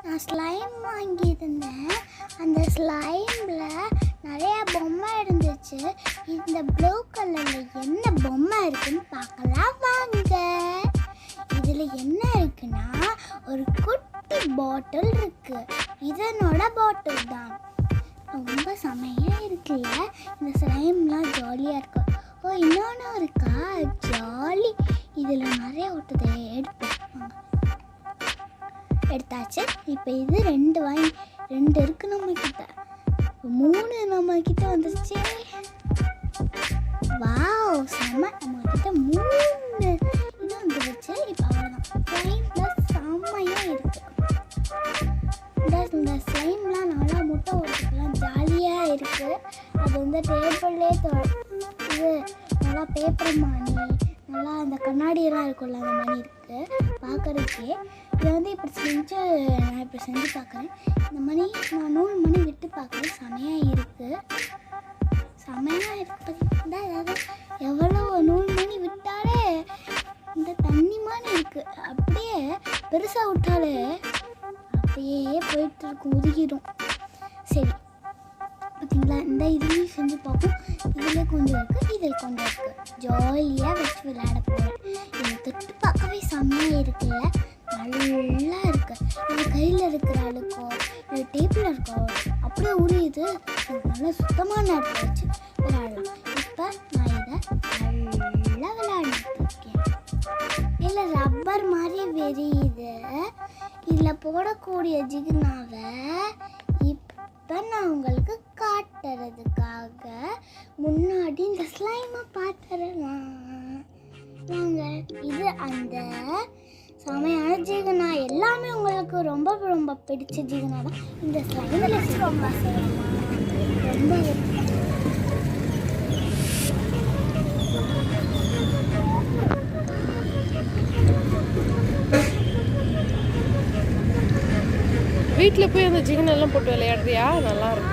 நான் ஸ்லைம் வாங்கியிருந்தேன். அந்த ஸ்லைமில் நிறையா பொம்மை இருந்துச்சு. இந்த ப்ளூ கலரில் என்ன பொம்மை இருக்குன்னு பார்க்கலாம் வாங்க. இதில் என்ன இருக்குன்னா ஒரு குட்டி பாட்டில் இருக்குது. இதனோட பாட்டில் தான். ரொம்ப செமையாக இருக்குல்ல. இந்த ஸ்லைம்லாம் ஜாலியாக இருக்கு. ஓ இன்னொன்று இருக்கா, ஜாலி. இதில் நிறைய ஒட்டுதை எடுத்தாச்சு. இப்போ இது ரெண்டு இருக்குது நம்மக்கிட்ட. 3 நம்மக்கிட்ட வந்துருச்சு. வாவ் செம்ம, நம்மக்கிட்ட 3 இது வந்துருச்சு. இப்போ அவ்வளோதான். ஸ்லைம் ப்ளஸ் செம்மையாக இருக்குது. இந்த ஸ்லைம்லாம் நல்லா முட்டை ஓட்டுக்கலாம், ஜாலியாக இருக்குது. அது வந்து டேபிள்லே இது நல்லா பேப்பர் மணி, நல்லா அந்த கண்ணாடியெல்லாம் இருக்கும்ல, அந்த மாதிரி இருக்குது பார்க்குறதுக்கே. இதை வந்து இப்படி நான் இப்படி செஞ்சு பார்க்குறேன். இந்த மணி நான் 100 மணி விட்டு பார்க்குறேன். செமையாக இருக்குது. அதாவது எவ்வளோ 100 மணி விட்டாலே இந்த தண்ணி மாதிரி இருக்குது. அப்படியே பெருசாக விட்டாலே அப்படியே போயிட்டு இருக்கும், உருகிடும். சரி பார்த்தீங்களா, இந்த இதுலேயும் செஞ்சு பார்ப்போம். இதில் கொஞ்சம் இருக்குது, இதில் கொஞ்சம் இருக்குது. ஜாலியாக வச்சு விளையாட போகிறேன். இதை தொட்டு பார்க்கவே செம்மையாக இருக்குல்ல, நல்லா இருக்குது. இது கையில் இருக்கிற அழுக்கோ இது டேப்பில் இருக்கோ அப்படியே உரியுது. நல்லா சுத்தமான இடத்துல வச்சு விளையாடலாம். இப்போ நான் இதை நல்லா விளையாடிட்டுருக்கேன். இதில் ரப்பர் மாதிரி வெறியுது. இதில் போடக்கூடிய ஜிகினாவை இப்போ நான் உங்களுக்கு காட்டுறதுக்காக முன்னாடி இந்த ஸ்லைமை பார்த்துடலாம் வாங்க. இது அந்த செமையான ஜிகினா. எல்லாமே உங்களுக்கு ரொம்ப ரொம்ப பிடிச்ச ஜிகினா தான். இந்த ஸ்லைமில் ரொம்ப ரொம்ப வீட்டில் போய் அந்த ஜிகினெல்லாம் போட்டு விளையாடுறியா? நல்லா இருக்கும்.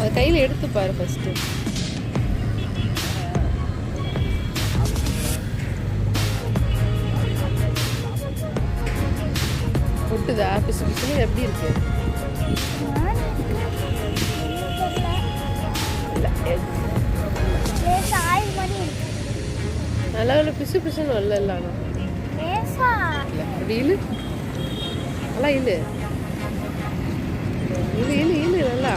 அது கையில் எடுத்து பாரு ஃபர்ஸ்ட். ஒட்டுதா பிசு பிசுன்னு? எப்படி இருக்கு? நல்லா இல்லை, பிசு பிசுன்னு வரல. இல்லை அப்படி இழு, நல்லா இழு இழு இழு இழு நல்லா.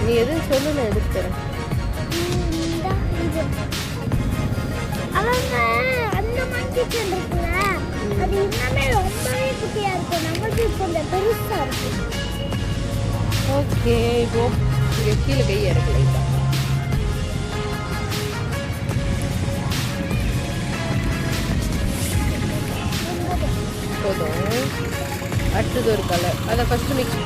நீ எதுவும் சொல்லு, நான் எடுத்து தரேன். அந்த மங்கிச்சு இருக்குல்ல, அது இன்னமே ரொம்பவே குட்டியா இருக்கும். நமக்கு கொஞ்சம் பெருசா இருக்கு. ஓகே, இப்போ இங்கே கீழே கை இறக்கல. போதும். அடுத்தது ஒரு கலர், அதை ஃபர்ஸ்ட் மிக்ஸ்.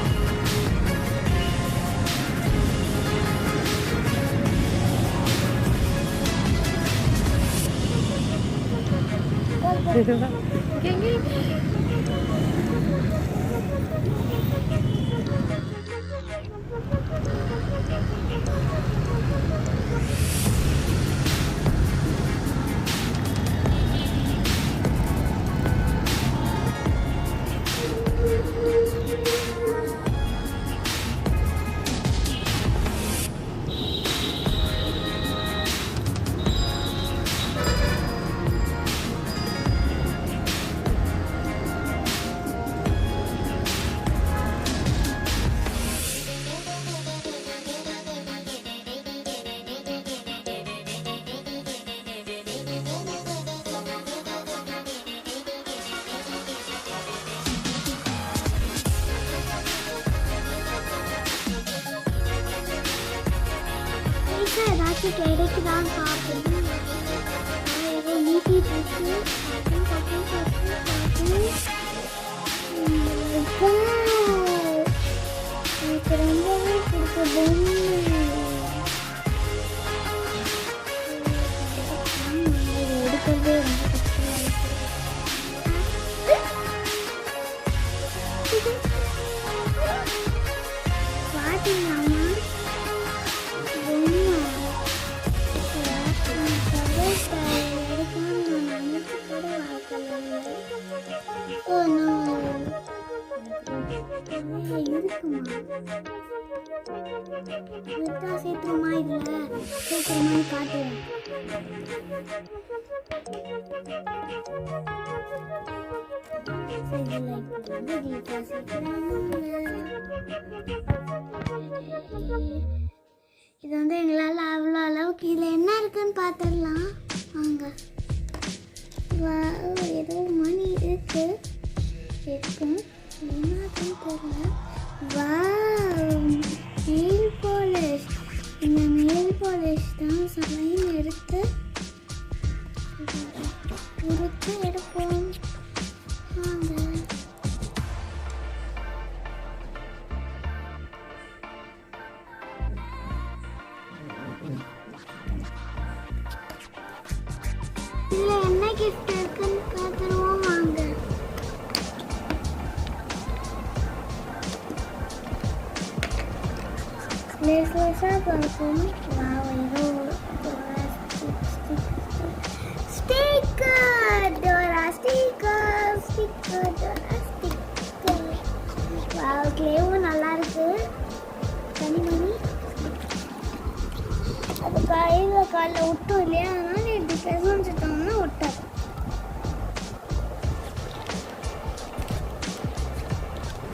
ஏதாச்சும் கிடைக்குதான் பார்க்கணும். ஏதோ நீட்டிட்டு இருக்கு. எனக்கு ரொம்பவே பிடிச்ச பொம்மை. எடுக்கிறதே ரொம்ப கஷ்டமாக ஓ நோ இருக்குமா விட்டா சேர்த்துருமா இதுல சேர்த்துருமான்னு காட்டுறேன் சரி இல்லை இப்போ வந்து டீட்டா சேர்க்குறாங்க இது வந்து எங்களால் அவ்வளோ அளவுக்கு இதில் என்ன இருக்குன்னு பார்த்துடலாம் வாங்க ஏதோ மணி இருக்கு இருக்கும் என்னதுன்னு தெரியல நெயில் பாலிஷ் இந்த நெயில் பாலிஷ் தான் சமையல் எடுத்து எடுப்போம் வாங்க இதுல என்ன கிஃப்ட் இருக்குன்னு பார்த்துருவோம் வாங்க லேசா பார்ப்போம் ஏதோ sticker Dora sticker sticker Dora sticker கிளேவும் நல்லா இருக்கு தனிமணி அது காலில் விட்டோம் இல்லையா அதனால இப்படி பெசஞ்சிட்டோம்னா விட்டாது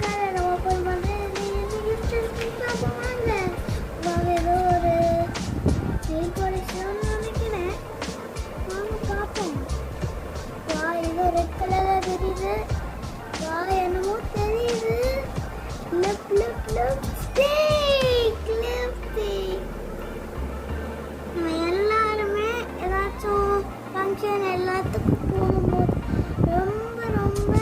காலையில் ஓப்பன் பண்ணுறேன் என்ன கிஃப்ட் இருக்குன்னு பார்ப்போம் வாங்க ஏதோ ஒரு நெயில் பாலிஷ்னு நினைக்கிறேன் வாங்க பார்ப்போம் ஏதோ ரெட் கலராக தெரியுது என்னமோ தெரியுது லிப்ஸ்டிக் நம்ம எல்லாருமே ஏதாச்சும் ஃபங்க்ஷன் எல்லாத்துக்கும் போகும்போது ரொம்ப ரொம்ப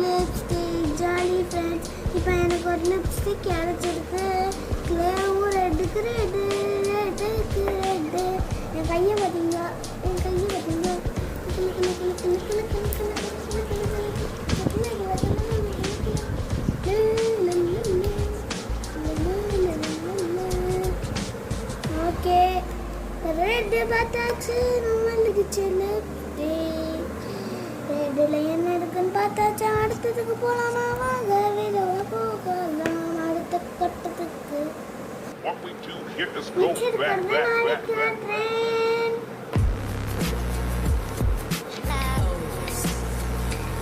லிப்ஸ்டிக் ஜாலி ஃப்ரெண்ட்ஸ் இப்போ எனக்கு ஒரு லிப்ஸ்டிக் கிடச்சிருக்கு கிளேவும் ரெட்டுக்கு ரெட்டு என் கையை பார்த்தீங்களா ஓகே ரெட்டு பார்த்தாச்சு நம்மளுக்கு ரெட்டில் என்ன இருக்குன்னு பார்த்தாச்சு அடுத்ததுக்கு போகலாமா வாங்க வீடியோவை போகலாம் அடுத்த கட்டத்துக்கு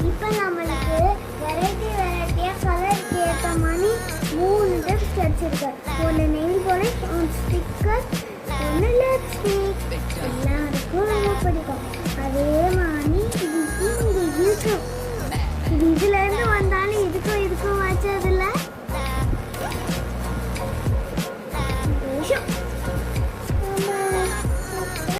இப்போ நம்மளுக்கு வெரைட்டியாக கலருக்கு ஏற்ற மாதிரி 3 டிப்ஸ் கிடச்சிருக்கு ஒன்று நெயில் பாலிஷ் ஸ்டிக்கர் ஒன்று லிப்ஸ்டிக் எல்லாருக்கும் ரொம்ப பிடிக்கும் அதே